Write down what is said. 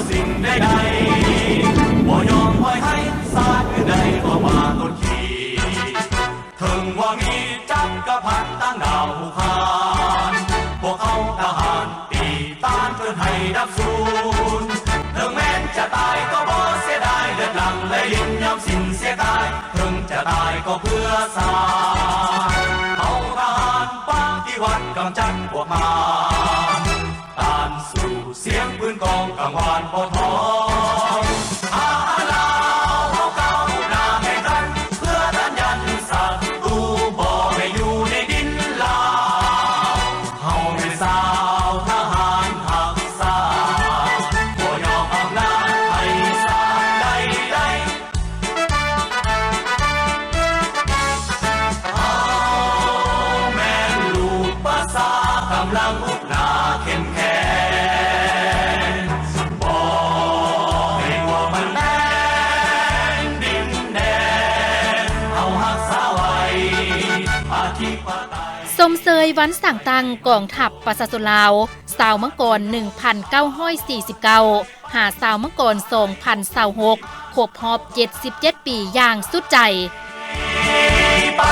สิ่งใดๆบ่ยอมปล่อยให้ศาสตร์อื่นใดเข้ามากดขี่ถึงว่ามีจักรพรรดิตั้งดาวคานพวกเขาทหารตีต้านเพื่อให้ดับสูญถึงแม้จะตายก็บ่เสียดายเลือดหลั่งไหลลิ้นยอมสิ้นเสียกายถึงจะตายก็เพื่อศาสตร์เอาทหารปฏิวัติกำจัดพวกมารต้านสู่เสียงปืนกองกังวานปทองอาลาวเอาเก้าหน้าแข่งกันเพื่อต้านยันศัตรูบ่ให้อยู่ในดินลาวเฮาเป็นสาวทหารหักษาบ่ยอมอำนาจให้ศาสตร์ใดๆเอาแม่นลูกภาษากำลังอุกหนาเข้มแข็งบ่ให้กลัวมันแดงดินแดงเอาหักษาไว้อธิปไตยสมเสยวันสั่งตังกองทัพประชาชนลาวสาวมังกร 1949 หาสาวมังกร 2026 ครบรอบ 77 ปีอย่างสุดใจไป